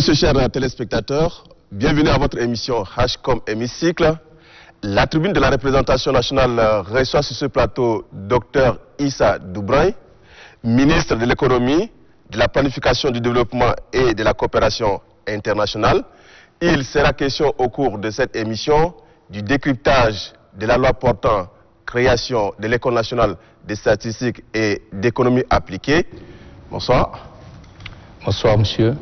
Monsieur, chers téléspectateurs, bienvenue à votre émission HCOM Hémicycle. La tribune de la représentation nationale reçoit sur ce plateau Dr Issa Doubraye, ministre de l'économie, de la planification du développement et de la coopération internationale. Il sera question au cours de cette émission du décryptage de la loi portant création de l'École nationale des statistiques et d'économie appliquée. Bonsoir. Bonsoir, monsieur.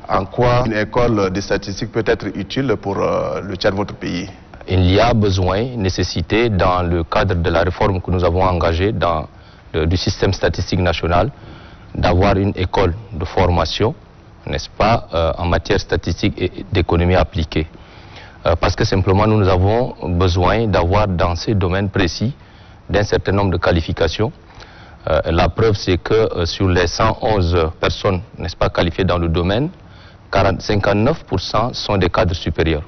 En quoi une école de statistiques peut être utile pour le Tchad, votre pays? Il y a besoin, nécessité, dans le cadre de la réforme que nous avons engagée du système statistique national, d'avoir une école de formation, n'est-ce pas, en matière statistique et d'économie appliquée. Parce que simplement, nous avons besoin d'avoir dans ces domaines précis d'un certain nombre de qualifications. La preuve, c'est que sur les 111 personnes, n'est-ce pas, qualifiées dans le domaine, 59% sont des cadres supérieurs.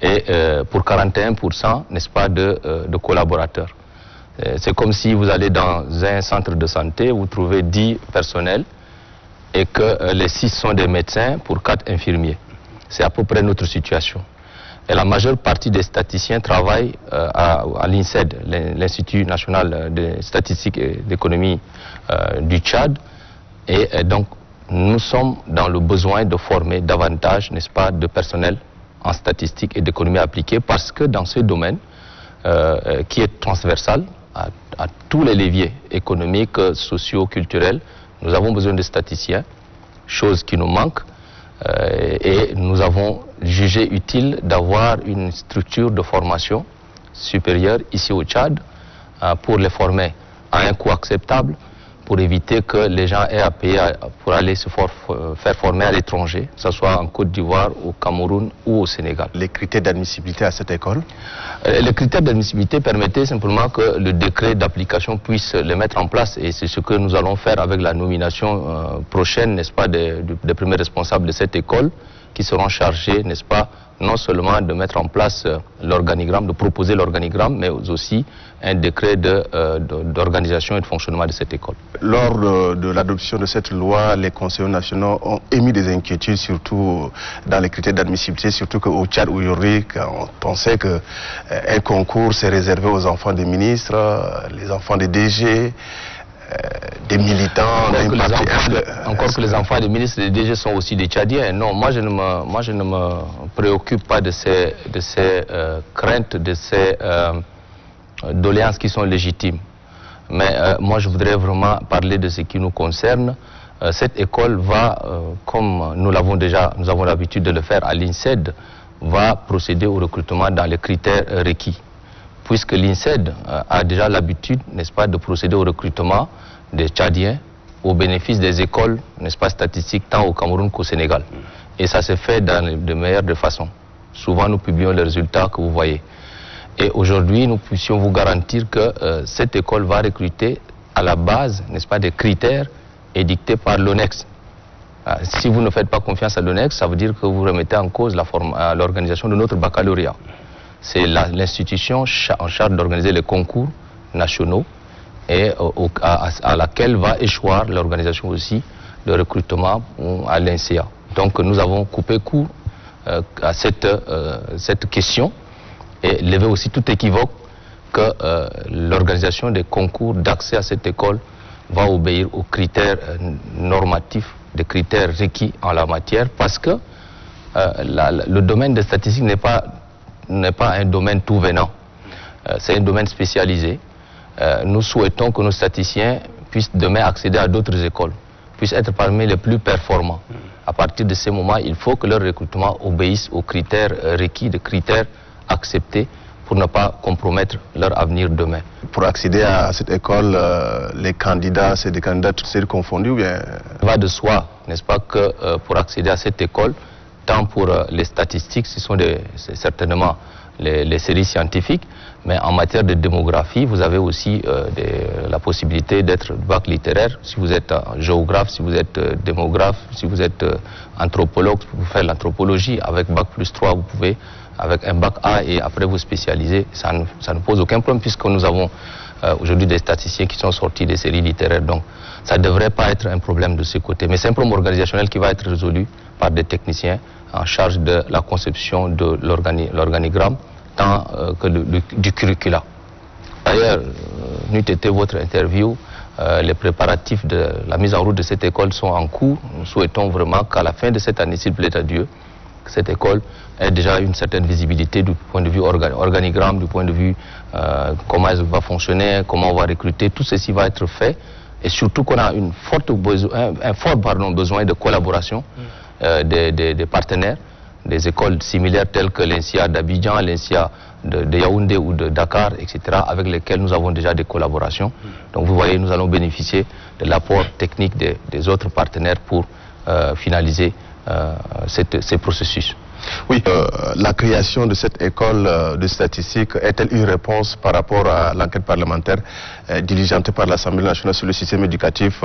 Et pour 41%, n'est-ce pas, de collaborateurs. C'est comme si vous allez dans un centre de santé, vous trouvez 10 personnels et que les 6 sont des médecins pour 4 infirmiers. C'est à peu près notre situation. Et la majeure partie des statisticiens travaillent à l'INSED, l'Institut national de statistique et d'économie du Tchad. Et donc, nous sommes dans le besoin de former davantage, n'est-ce pas, de personnel en statistique et d'économie appliquée, parce que dans ce domaine, qui est transversal à tous les leviers économiques, sociaux, culturels, nous avons besoin de statisticiens, chose qui nous manque. Et nous avons jugé utile d'avoir une structure de formation supérieure ici au Tchad pour les former à un coût acceptable, pour éviter que les gens aient à payer pour aller se faire former à l'étranger, que ce soit en Côte d'Ivoire, au Cameroun ou au Sénégal. Les critères d'admissibilité à cette école? Les critères d'admissibilité permettaient simplement que le décret d'application puisse les mettre en place, et c'est ce que nous allons faire avec la nomination prochaine, n'est-ce pas, des premiers responsables de cette école, qui seront chargés, n'est-ce pas, non seulement de mettre en place l'organigramme, de proposer l'organigramme, mais aussi un décret d'organisation et de fonctionnement de cette école. Lors de l'adoption de cette loi, les conseillers nationaux ont émis des inquiétudes, surtout dans les critères d'admissibilité, surtout qu'au Tchad aujourd'hui, on pensait qu'un concours s'est réservé aux enfants des ministres, les enfants des DG, des militants. Encore que les enfants des ministres et des DG sont aussi des Tchadiens. Non, moi je ne me préoccupe pas de ces craintes, de ces doléances qui sont légitimes. Mais moi je voudrais vraiment parler de ce qui nous concerne. Cette école va, comme nous avons l'habitude de le faire à l'INSED, va procéder au recrutement dans les critères requis. Puisque l'INSED a déjà l'habitude, n'est-ce pas, de procéder au recrutement des Tchadiens au bénéfice des écoles, n'est-ce pas, statistiques, tant au Cameroun qu'au Sénégal. Et ça se fait dans de meilleures façons. Souvent, nous publions les résultats que vous voyez. Et aujourd'hui, nous puissions vous garantir que cette école va recruter à la base, n'est-ce pas, des critères édictés par l'ONEX. Si vous ne faites pas confiance à l'ONEX, ça veut dire que vous remettez en cause l'organisation de notre baccalauréat. C'est l'institution en charge d'organiser les concours nationaux et à laquelle va échoir l'organisation aussi de recrutement à l'INSEA. Donc nous avons coupé court à cette question et levé aussi tout équivoque que l'organisation des concours d'accès à cette école va obéir aux critères normatifs, des critères requis en la matière, parce que le domaine des statistiques n'est pas un domaine tout venant. C'est un domaine spécialisé. Nous souhaitons que nos statisticiens puissent demain accéder à d'autres écoles, puissent être parmi les plus performants. À partir de ce moment, il faut que leur recrutement obéisse aux critères requis, des critères acceptés pour ne pas compromettre leur avenir demain. Pour accéder à cette école, les candidats, c'est des candidats tous confondus ou bien? Il va de soi, n'est-ce pas, que pour accéder à cette école, tant pour les statistiques, ce sont certainement les séries scientifiques, mais en matière de démographie, vous avez aussi la possibilité d'être bac littéraire. Si vous êtes géographe, si vous êtes démographe, si vous êtes anthropologue, vous faites l'anthropologie. Avec bac plus 3, vous pouvez, avec un bac A, et après vous spécialiser. Ça ne pose aucun problème, puisque nous avons aujourd'hui des statisticiens qui sont sortis des séries littéraires. Donc ça ne devrait pas être un problème de ce côté. Mais c'est un problème organisationnel qui va être résolu par des techniciens en charge de la conception de l'organigramme tant que du curricula. D'ailleurs, n'eût été votre interview, les préparatifs de la mise en route de cette école sont en cours. Nous souhaitons vraiment qu'à la fin de cette année, s'il plaît à Dieu, que cette école ait déjà une certaine visibilité du point de vue organigramme, du point de vue comment elle va fonctionner, comment on va recruter. Tout ceci va être fait. Et surtout qu'on a un fort besoin de collaboration des partenaires, des écoles similaires telles que l'INSIA d'Abidjan, l'INSIA de Yaoundé ou de Dakar, etc., avec lesquels nous avons déjà des collaborations. Donc vous voyez, nous allons bénéficier de l'apport technique des autres partenaires pour finaliser ces processus. Oui, la création de cette école de statistique est-elle une réponse par rapport à l'enquête parlementaire diligentée par l'Assemblée nationale sur le système éducatif,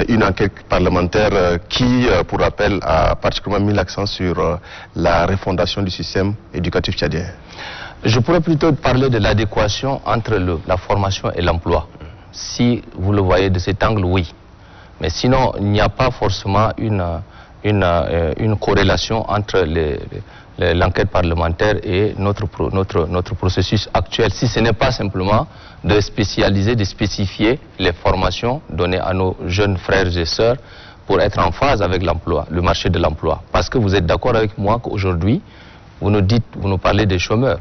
une enquête parlementaire qui, pour rappel, a particulièrement mis l'accent sur la refondation du système éducatif tchadien? Je pourrais plutôt parler de l'adéquation entre la formation et l'emploi. Si vous le voyez de cet angle, oui. Mais sinon, il n'y a pas forcément une corrélation entre l'enquête parlementaire et notre processus actuel, si ce n'est pas simplement de spécialiser, de spécifier les formations données à nos jeunes frères et sœurs pour être en phase avec l'emploi, le marché de l'emploi. Parce que vous êtes d'accord avec moi qu'aujourd'hui, vous nous parlez des chômeurs.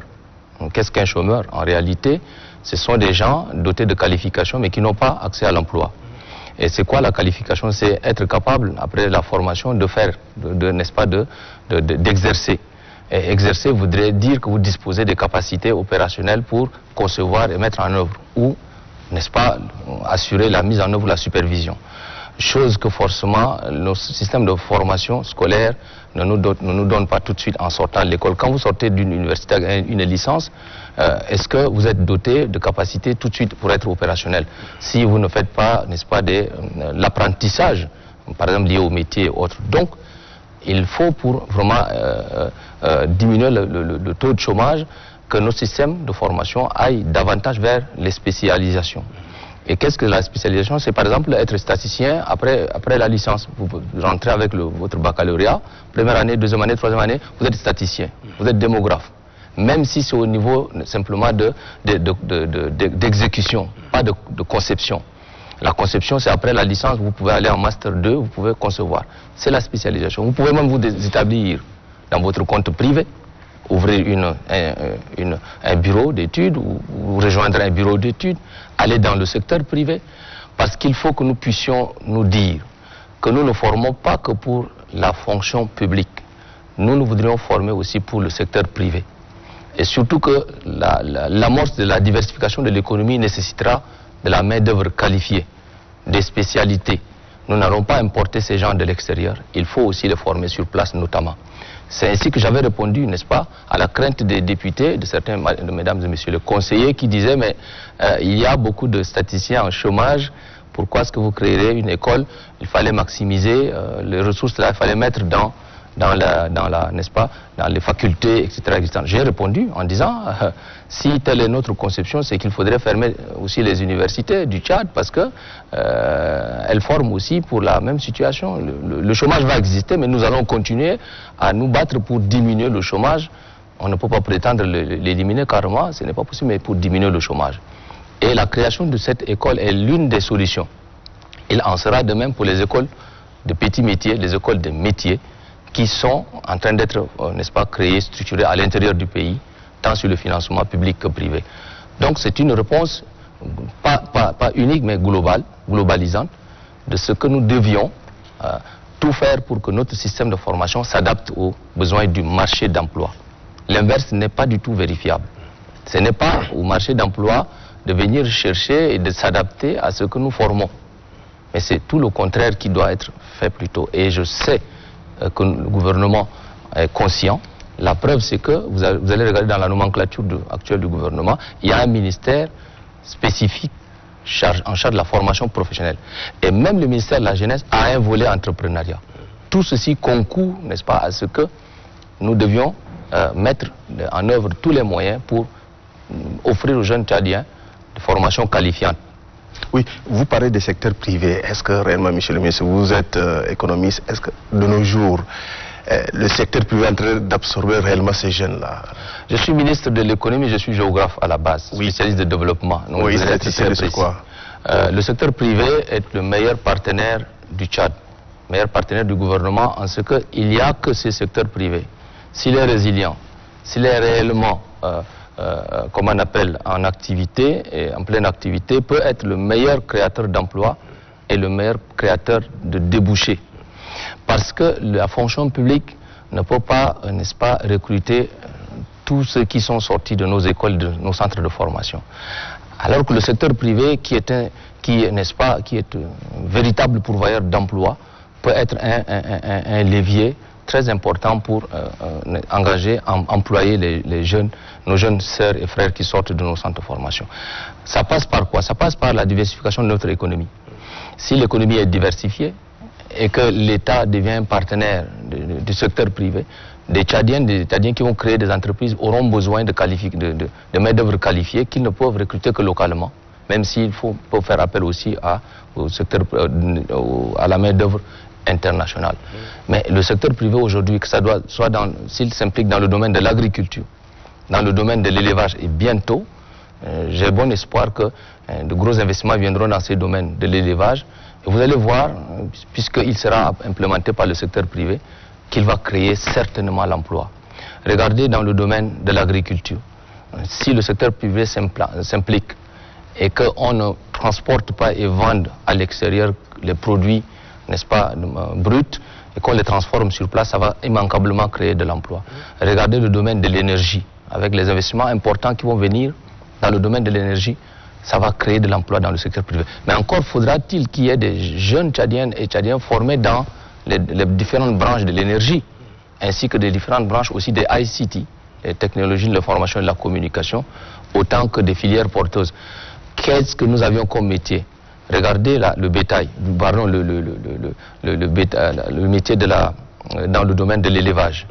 Qu'est-ce qu'un chômeur? En réalité, ce sont des gens dotés de qualifications mais qui n'ont pas accès à l'emploi. Et c'est quoi la qualification? C'est être capable, après la formation, de faire, n'est-ce pas, d'exercer. Et exercer voudrait dire que vous disposez des capacités opérationnelles pour concevoir et mettre en œuvre, ou, n'est-ce pas, assurer la mise en œuvre, la supervision. Chose que forcément, nos systèmes de formation scolaire ne nous donnent pas tout de suite en sortant de l'école. Quand vous sortez d'une université, une licence, est-ce que vous êtes doté de capacités tout de suite pour être opérationnel? Si vous ne faites pas, n'est-ce pas, l'apprentissage, par exemple lié au métier et autres. Donc, il faut pour vraiment diminuer le taux de chômage, que nos systèmes de formation aillent davantage vers les spécialisations. Et qu'est-ce que la spécialisation? C'est par exemple être statisticien après la licence. Vous rentrez avec votre baccalauréat, première année, deuxième année, troisième année, vous êtes statisticien, vous êtes démographe. Même si c'est au niveau simplement d'exécution, pas de conception. La conception, c'est après la licence, vous pouvez aller en master 2, vous pouvez concevoir. C'est la spécialisation. Vous pouvez même vous établir dans votre compte privé, ouvrir un bureau d'études ou rejoindre un bureau d'études, aller dans le secteur privé, parce qu'il faut que nous puissions nous dire que nous ne formons pas que pour la fonction publique. Nous voudrions former aussi pour le secteur privé. Et surtout que l'amorce de la diversification de l'économie nécessitera de la main-d'œuvre qualifiée, des spécialités. Nous n'allons pas importer ces gens de l'extérieur. Il faut aussi les former sur place notamment. C'est ainsi que j'avais répondu, n'est-ce pas, à la crainte des députés, de certains, mesdames et messieurs les conseillers, qui disaient, mais il y a beaucoup de statisticiens en chômage, pourquoi est-ce que vous créerez une école? Il fallait maximiser les ressources là, il fallait mettre dans n'est-ce pas, dans les facultés, etc. J'ai répondu en disant, si telle est notre conception, c'est qu'il faudrait fermer aussi les universités du Tchad, parce que elles forment aussi pour la même situation. Le chômage va exister, mais nous allons continuer à nous battre pour diminuer le chômage. On ne peut pas prétendre l'éliminer carrément, ce n'est pas possible, mais pour diminuer le chômage. Et la création de cette école est l'une des solutions. Il en sera de même pour les écoles de petits métiers, les écoles de métiers, qui sont en train d'être, n'est-ce pas, créées, structurées à l'intérieur du pays, tant sur le financement public que privé. Donc c'est une réponse pas unique, mais globalisante, de ce que nous devions tout faire pour que notre système de formation s'adapte aux besoins du marché d'emploi. L'inverse n'est pas du tout vérifiable. Ce n'est pas au marché d'emploi de venir chercher et de s'adapter à ce que nous formons. Mais c'est tout le contraire qui doit être fait plutôt. Et je sais que le gouvernement est conscient. La preuve, c'est que vous allez regarder dans la nomenclature actuelle du gouvernement, il y a un ministère spécifique en charge de la formation professionnelle. Et même le ministère de la Jeunesse a un volet entrepreneuriat. Tout ceci concourt, n'est-ce pas, à ce que nous devions mettre en œuvre tous les moyens pour offrir aux jeunes Tchadiens des formations qualifiantes. Oui, vous parlez des secteurs privés. Est-ce que réellement, monsieur le ministre, vous êtes économiste, est-ce que de nos jours, le secteur privé est en train d'absorber réellement ces jeunes-là? Je suis ministre de l'économie, je suis géographe à la base, spécialiste de développement. Donc oui, c'est quoi? Le secteur privé est le meilleur partenaire du Tchad, meilleur partenaire du gouvernement, en ce qu'il n'y a que ce secteur privé. S'il est résilient, s'il est réellement, comme on appelle, en activité, et en pleine activité, peut être le meilleur créateur d'emplois et le meilleur créateur de débouchés. Parce que la fonction publique ne peut pas, n'est-ce pas, recruter tous ceux qui sont sortis de nos écoles, de nos centres de formation. Alors que le secteur privé, qui est un véritable pourvoyeur d'emplois, peut être un levier très important pour engager, employer les jeunes, nos jeunes sœurs et frères qui sortent de nos centres de formation. Ça passe par quoi? Ça passe par la diversification de notre économie. Si l'économie est diversifiée et que l'État devient un partenaire du secteur privé, des Tchadiens qui vont créer des entreprises auront besoin de main-d'œuvre qualifiée qu'ils ne peuvent recruter que localement, même s'il faut faire appel aussi au secteur, à la main-d'œuvre internationale. Mais le secteur privé aujourd'hui, que ça doit soit s'il s'implique dans le domaine de l'agriculture, dans le domaine de l'élevage, et bientôt, j'ai bon espoir que de gros investissements viendront dans ces domaines de l'élevage. Et vous allez voir, puisqu'il sera implémenté par le secteur privé, qu'il va créer certainement l'emploi. Regardez dans le domaine de l'agriculture. Si le secteur privé s'implique et qu'on ne transporte pas et vende à l'extérieur les produits, n'est-ce pas, bruts, et qu'on les transforme sur place, ça va immanquablement créer de l'emploi. Regardez le domaine de l'énergie, avec les investissements importants qui vont venir dans le domaine de l'énergie, ça va créer de l'emploi dans le secteur privé. Mais encore faudra-t-il qu'il y ait des jeunes Tchadiennes et Tchadiens formés dans les différentes branches de l'énergie, ainsi que des différentes branches aussi des ICT, les technologies de l'information et de la communication, autant que des filières porteuses. Qu'est-ce que nous avions comme métier? Regardez là, le bétail, pardon, le métier dans le domaine de l'élevage.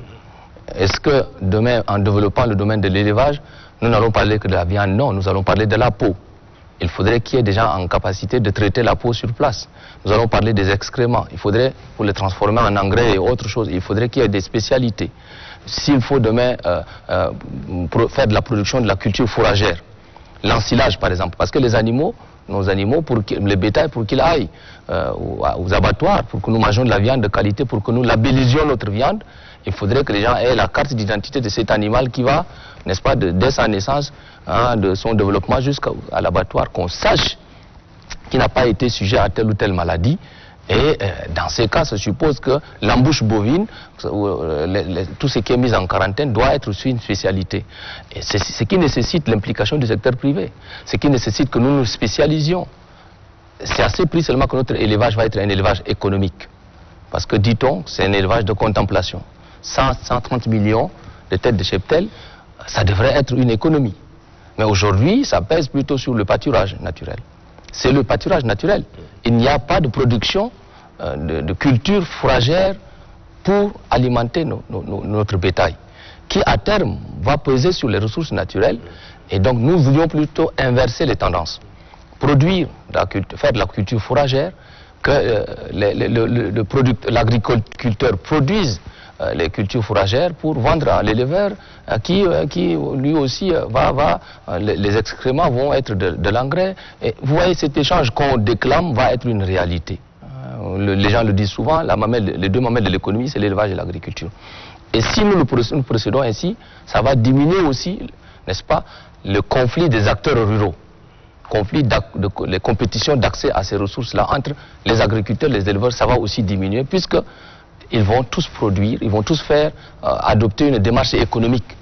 Est-ce que demain, en développant le domaine de l'élevage, nous n'allons parler que de la viande? Non, nous allons parler de la peau. Il faudrait qu'il y ait des gens en capacité de traiter la peau sur place. Nous allons parler des excréments. Il faudrait, pour les transformer en engrais et autre chose, il faudrait qu'il y ait des spécialités. S'il faut demain faire de la production de la culture fourragère, l'ensilage par exemple, parce que les animaux, nos animaux, les bétails, pour qu'ils aillent aux abattoirs, pour que nous mangeons de la viande de qualité, pour que nous labellisions notre viande, il faudrait que les gens aient la carte d'identité de cet animal qui va, n'est-ce pas, dès sa naissance, de son développement jusqu'à l'abattoir, qu'on sache qu'il n'a pas été sujet à telle ou telle maladie. Et dans ces cas, ça suppose que l'embouche bovine, tout ce qui est mis en quarantaine, doit être aussi une spécialité. Et c'est ce qui nécessite l'implication du secteur privé, ce qui nécessite que nous nous spécialisions. C'est à ce prix seulement que notre élevage va être un élevage économique. Parce que, dit-on, c'est un élevage de contemplation. 130 millions de têtes de cheptel, ça devrait être une économie. Mais aujourd'hui, ça pèse plutôt sur le pâturage naturel. C'est le pâturage naturel. Il n'y a pas de production de culture fourragère pour alimenter notre bétail, qui à terme va peser sur les ressources naturelles. Et donc nous voulions plutôt inverser les tendances. Produire, faire de la culture fourragère, que l'agriculteur produise les cultures fourragères pour vendre à l'éleveur qui lui aussi les excréments vont être de l'engrais. Et vous voyez, cet échange qu'on déclame va être une réalité. Les gens le disent souvent, les deux mamelles de l'économie, c'est l'élevage et l'agriculture. Et si nous procédons ainsi, ça va diminuer aussi, n'est-ce pas, le conflit des acteurs ruraux. Les compétitions d'accès à ces ressources-là entre les agriculteurs et les éleveurs, ça va aussi diminuer, puisque ils vont tous produire, ils vont tous faire adopter une démarche économique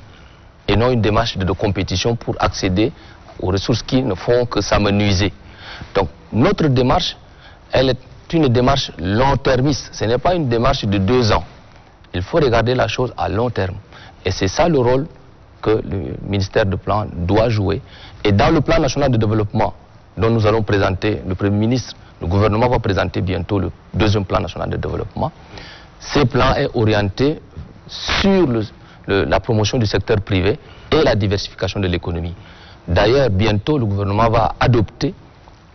et non une démarche de compétition pour accéder aux ressources qui ne font que s'amenuiser. Donc notre démarche, elle est une démarche long-termiste. Ce n'est pas une démarche de 2 ans. Il faut regarder la chose à long terme. Et c'est ça le rôle que le ministère du Plan doit jouer. Et dans le plan national de développement dont nous allons présenter, le Premier ministre, le gouvernement va présenter bientôt le 2e plan national de développement. Ce plan est orienté sur la promotion du secteur privé et la diversification de l'économie. D'ailleurs, bientôt, le gouvernement va adopter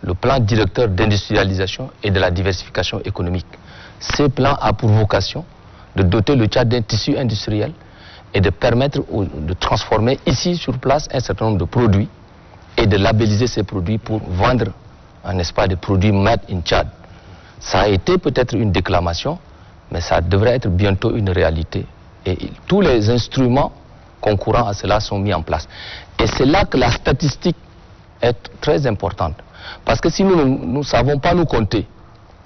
le plan directeur d'industrialisation et de la diversification économique. Ce plan a pour vocation de doter le Tchad d'un tissu industriel et de permettre de transformer ici sur place un certain nombre de produits et de labelliser ces produits pour vendre, n'est-ce pas, des produits made in Tchad. Ça a été peut-être une déclamation, mais ça devrait être bientôt une réalité. Et tous les instruments concourant à cela sont mis en place. Et c'est là que la statistique est très importante. Parce que si nous ne savons pas nous compter,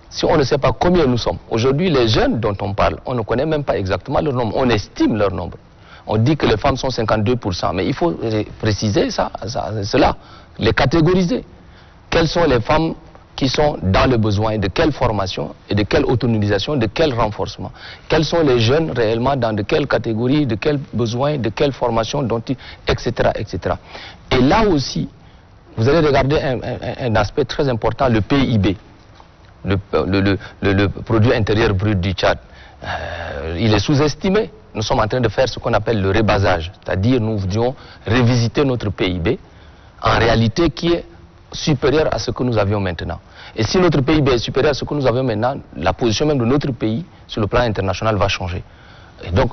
si on ne sait pas combien nous sommes, aujourd'hui les jeunes dont on parle, on ne connaît même pas exactement leur nombre, on estime leur nombre. On dit que les femmes sont 52%, mais il faut préciser cela, les catégoriser. Quelles sont les femmes qui sont dans le besoin, de quelle formation et de quelle autonomisation, de quel renforcement. Quels sont les jeunes réellement dans de quelle catégorie, de quels besoins, de quelle formation, etc., etc. Et là aussi, vous allez regarder un aspect très important, le PIB, le produit intérieur brut du Tchad. Il est sous-estimé. Nous sommes en train de faire ce qu'on appelle le rebasage, c'est-à-dire nous voulions revisiter notre PIB, en réalité qui est supérieur à ce que nous avions maintenant. Et si notre PIB est supérieur à ce que nous avons maintenant, la position même de notre pays sur le plan international va changer. Et donc,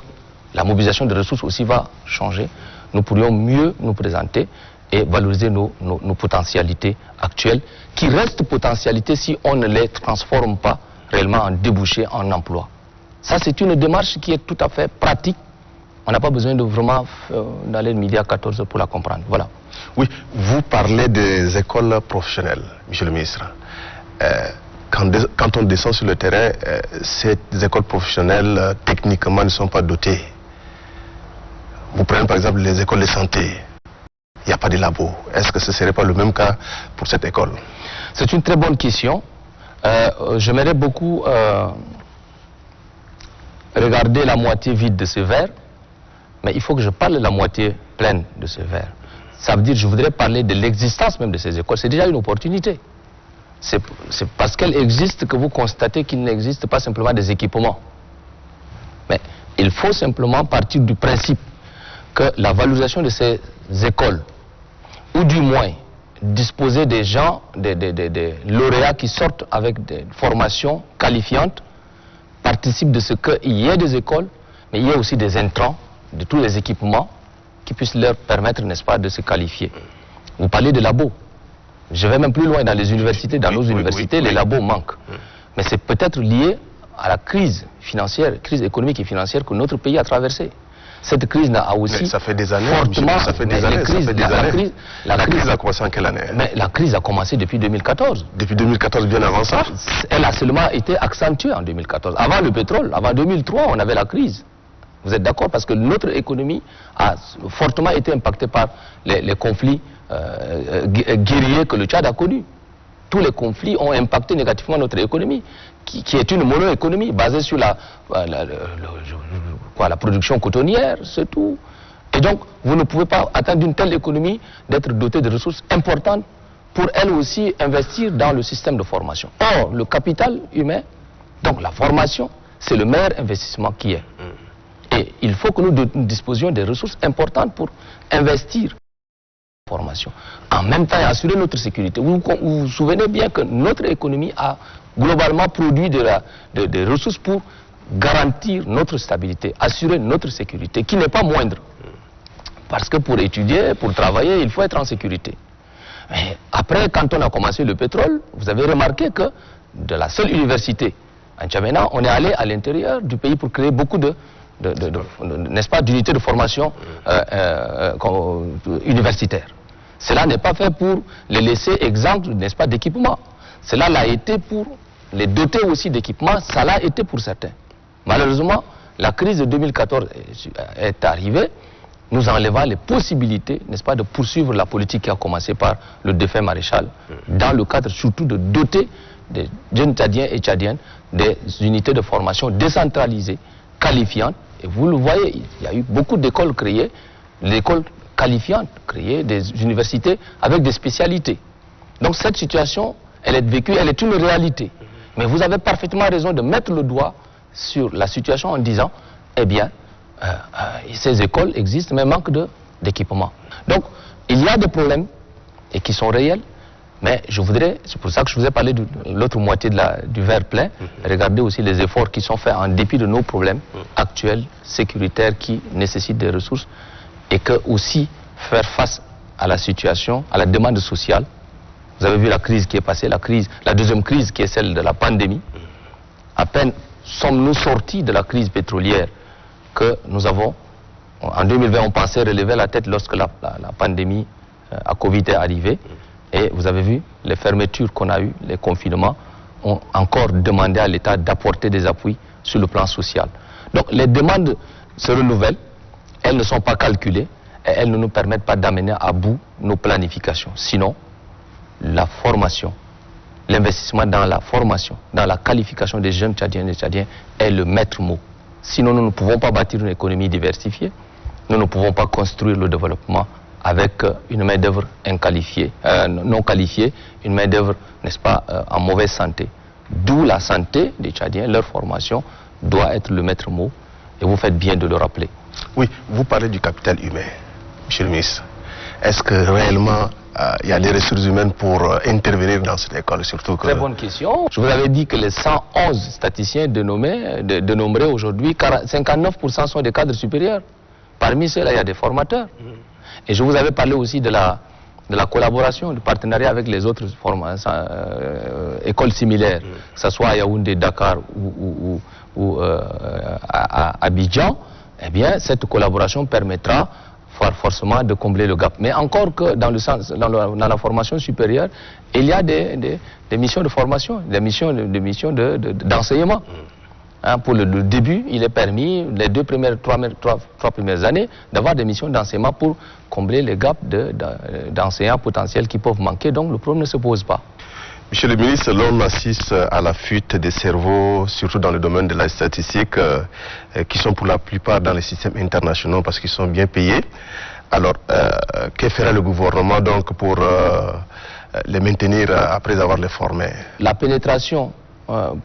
la mobilisation des ressources aussi va changer. Nous pourrions mieux nous présenter et valoriser nos potentialités actuelles, qui restent potentialités si on ne les transforme pas réellement en débouchés, en emploi. Ça, c'est une démarche qui est tout à fait pratique. On n'a pas besoin de vraiment d'aller midi à 14h pour la comprendre. Voilà. Oui, vous parlez des écoles professionnelles, monsieur le ministre. Quand on descend sur le terrain, ces écoles professionnelles, techniquement, ne sont pas dotées. Vous prenez par exemple les écoles de santé. Il n'y a pas de labo. Est-ce que ce ne serait pas le même cas pour cette école? C'est une très bonne question. J'aimerais beaucoup regarder la moitié vide de ce verre, mais il faut que je parle de la moitié pleine de ce verre. Ça veut dire que je voudrais parler de l'existence même de ces écoles. C'est déjà une opportunité. C'est parce qu'elles existent que vous constatez qu'il n'existe pas simplement des équipements. Mais il faut simplement partir du principe que la valorisation de ces écoles, ou du moins disposer des gens, des lauréats qui sortent avec des formations qualifiantes, participe de ce qu'il y ait des écoles, mais il y a aussi des intrants, de tous les équipements qui puissent leur permettre, n'est-ce pas, de se qualifier. Vous parlez de labos. Je vais même plus loin, dans les universités, dans nos universités, les labos manquent. Mais c'est peut-être lié à la crise financière, crise économique et financière que notre pays a traversée. Cette crise n'a aussi... Mais ça fait des années, fortement, ça fait des années. La crise a commencé en quelle année? Mais la crise a commencé depuis 2014. Depuis 2014, bien avant ça? Elle a seulement été accentuée en 2014. Avant le pétrole, avant 2003, on avait la crise. Vous êtes d'accord? Parce que notre économie a fortement été impactée par les conflits guerriers que le Tchad a connus. Tous les conflits ont impacté négativement notre économie, qui est une mono-économie basée sur la production cotonnière, c'est tout. Et donc, vous ne pouvez pas attendre d'une telle économie d'être dotée de ressources importantes pour elle aussi investir dans le système de formation. Or, le capital humain, donc la formation, c'est le meilleur investissement qui est. Et il faut que nous disposions des ressources importantes pour investir en formation. En même temps, assurer notre sécurité. Vous vous souvenez bien que notre économie a globalement produit des ressources pour garantir notre stabilité, assurer notre sécurité, qui n'est pas moindre. Parce que pour étudier, pour travailler, il faut être en sécurité. Mais après, quand on a commencé le pétrole, vous avez remarqué que de la seule université en N'Djamena, on est allé à l'intérieur du pays pour créer beaucoup n'est-ce pas, d'unités de formation universitaire. Cela n'est pas fait pour les laisser exempts, n'est-ce pas, d'équipement. Cela l'a été pour les doter aussi d'équipements, ça l'a été pour certains. Malheureusement, la crise de 2014 est arrivée, nous enlevant les possibilités, n'est-ce pas, de poursuivre la politique qui a commencé par le défunt maréchal, dans le cadre surtout de doter des jeunes Tchadiens et Tchadiennes des unités de formation décentralisées, qualifiantes. Et vous le voyez, il y a eu beaucoup d'écoles créées, l'école qualifiante, créer des universités avec des spécialités. Donc cette situation, elle est vécue, elle est une réalité. Mais vous avez parfaitement raison de mettre le doigt sur la situation en disant, eh bien, ces écoles existent, mais manquent d'équipement. Donc, il y a des problèmes, et qui sont réels, Mais je voudrais, c'est pour ça que je vous ai parlé de l'autre moitié du verre plein, regardez aussi les efforts qui sont faits en dépit de nos problèmes actuels, sécuritaires, qui nécessitent des ressources, et que aussi faire face à la situation, à la demande sociale. Vous avez vu la crise qui est passée, la deuxième crise qui est celle de la pandémie. À peine sommes-nous sortis de la crise pétrolière que nous avons, en 2020, on pensait relever la tête lorsque la pandémie à Covid est arrivée. Et vous avez vu, les fermetures qu'on a eues, les confinements, ont encore demandé à l'État d'apporter des appuis sur le plan social. Donc les demandes se renouvellent, elles ne sont pas calculées et elles ne nous permettent pas d'amener à bout nos planifications. Sinon, la formation, l'investissement dans la formation, dans la qualification des jeunes Tchadiens et Tchadiens est le maître mot. Sinon, nous ne pouvons pas bâtir une économie diversifiée, nous ne pouvons pas construire le développement avec une main-d'œuvre non qualifiée, une main-d'œuvre, n'est-ce pas, en mauvaise santé. D'où la santé des Tchadiens, leur formation doit être le maître mot, et vous faites bien de le rappeler. Oui, vous parlez du capital humain, monsieur le ministre. Est-ce que réellement il y a des ressources humaines pour intervenir dans cette école, surtout que... Très bonne question. Je vous avais dit que les 111 statisticiens dénombrés aujourd'hui, 59% sont des cadres supérieurs. Parmi ceux-là, il y a des formateurs. Et je vous avais parlé aussi de la collaboration, du partenariat avec les autres écoles similaires, que ce soit à Yaoundé, Dakar ou à Abidjan. Eh bien, cette collaboration permettra forcément de combler le gap. Mais encore que dans la formation supérieure, il y a des missions de formation, des missions d'enseignement. Pour le début, il est permis, les trois premières années, d'avoir des missions d'enseignement pour combler les gaps d'enseignants potentiels qui peuvent manquer. Donc le problème ne se pose pas. Monsieur le ministre, l'on assiste à la fuite des cerveaux, surtout dans le domaine de la statistique, qui sont pour la plupart dans les systèmes internationaux parce qu'ils sont bien payés. Alors, que fera le gouvernement donc pour les maintenir après avoir les formés? La pénétration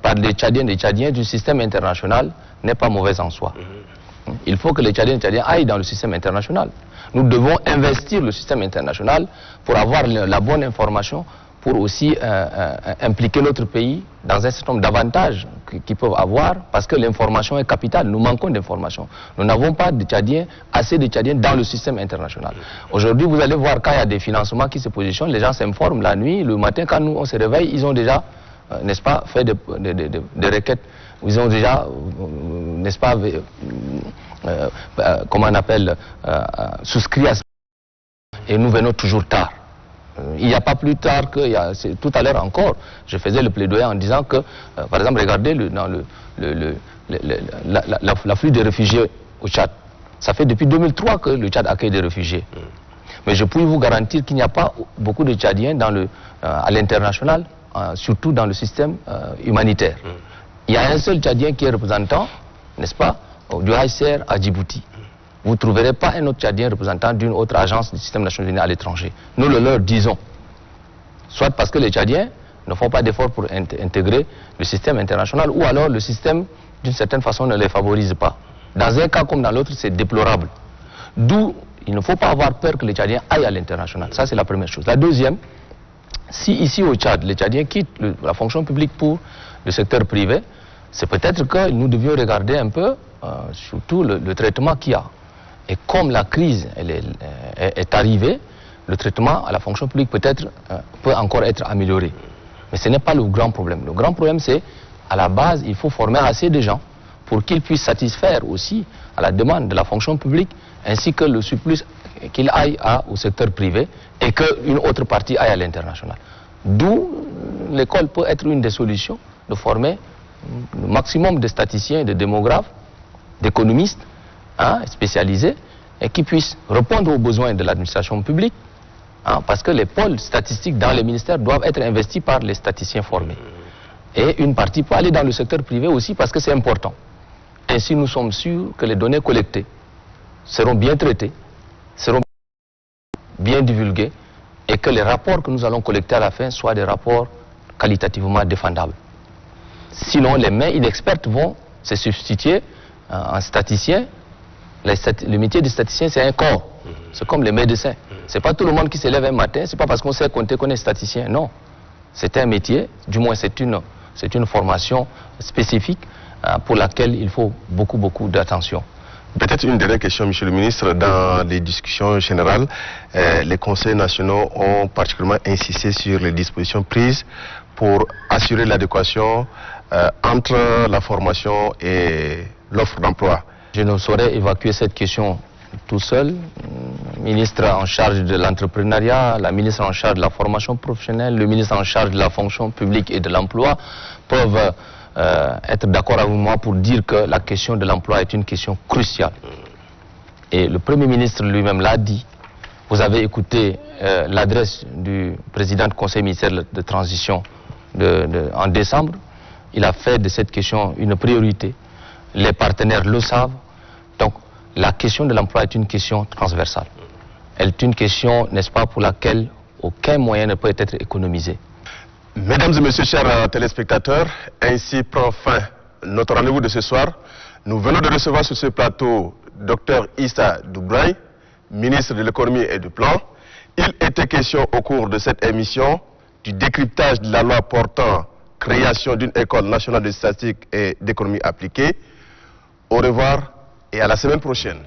par les Tchadiens et les Tchadiens du système international n'est pas mauvaise en soi. Il faut que les Tchadiens et les Tchadiens aillent dans le système international. Nous devons investir le système international pour avoir la bonne information, pour aussi impliquer notre pays dans un certain nombre d'avantages qu'ils peuvent avoir, parce que l'information est capitale. Nous manquons d'informations. Nous n'avons pas assez de Tchadiens dans le système international. Aujourd'hui, vous allez voir, quand il y a des financements qui se positionnent, les gens s'informent la nuit, le matin, quand nous on se réveille, ils ont déjà, n'est-ce pas, fait des requêtes, ils ont déjà, n'est-ce pas, comment on appelle, souscrit à ça. Et nous venons toujours tard. Il n'y a pas plus tard que tout à l'heure encore, je faisais le plaidoyer en disant que, par exemple, regardez dans l'afflux des réfugiés au Tchad. Ça fait depuis 2003 que le Tchad accueille des réfugiés. Mais je puis vous garantir qu'il n'y a pas beaucoup de Tchadiens à l'international, surtout dans le système humanitaire. Il y a un seul Tchadien qui est représentant, n'est-ce pas, du HCR à Djibouti. Vous ne trouverez pas un autre Tchadien représentant d'une autre agence du système des Nations Unies à l'étranger. Nous le leur disons. Soit parce que les Tchadiens ne font pas d'efforts pour intégrer le système international, ou alors le système, d'une certaine façon, ne les favorise pas. Dans un cas comme dans l'autre, c'est déplorable. D'où, il ne faut pas avoir peur que les Tchadiens aillent à l'international. Ça, c'est la première chose. La deuxième, si ici au Tchad, les Tchadiens quittent la fonction publique pour le secteur privé, c'est peut-être que nous devions regarder un peu, surtout le traitement qu'il y a. Et comme la crise est arrivée, le traitement à la fonction publique peut-être peut encore être amélioré. Mais ce n'est pas le grand problème. Le grand problème, c'est à la base, il faut former assez de gens pour qu'ils puissent satisfaire aussi à la demande de la fonction publique, ainsi que le surplus qu'il aille au secteur privé et qu'une autre partie aille à l'international. D'où l'école peut être une des solutions de former le maximum de statisticiens, de démographes, d'économistes, spécialisés, et qui puissent répondre aux besoins de l'administration publique, parce que les pôles statistiques dans les ministères doivent être investis par les statisticiens formés. Et une partie peut aller dans le secteur privé aussi parce que c'est important. Ainsi, nous sommes sûrs que les données collectées seront bien traitées, seront bien divulguées, et que les rapports que nous allons collecter à la fin soient des rapports qualitativement défendables. Sinon, les mains inexpertes vont se substituer en statisticiens. Le métier de statisticien, c'est un corps. C'est comme les médecins. C'est pas tout le monde qui se lève un matin, c'est pas parce qu'on sait compter qu'on est statisticien, non. C'est un métier, du moins c'est une formation spécifique pour laquelle il faut beaucoup d'attention. Peut-être une dernière question, Monsieur le Ministre. Dans les discussions générales, les conseils nationaux ont particulièrement insisté sur les dispositions prises pour assurer l'adéquation entre la formation et l'offre d'emploi. Je ne saurais évacuer cette question tout seul. Le ministre en charge de l'entrepreneuriat, la ministre en charge de la formation professionnelle, le ministre en charge de la fonction publique et de l'emploi peuvent être d'accord avec moi pour dire que la question de l'emploi est une question cruciale. Et le Premier ministre lui-même l'a dit. Vous avez écouté l'adresse du président du Conseil ministériel de transition en décembre. Il a fait de cette question une priorité. Les partenaires le savent. Donc la question de l'emploi est une question transversale. Elle est une question, n'est-ce pas, pour laquelle aucun moyen ne peut être économisé. Mesdames et messieurs, chers téléspectateurs, ainsi prend fin notre rendez-vous de ce soir. Nous venons de recevoir sur ce plateau Dr Issa Doubraye, ministre de l'économie et du plan. Il était question au cours de cette émission du décryptage de la loi portant création d'une école nationale de statistique et d'économie appliquée. Au revoir et à la semaine prochaine.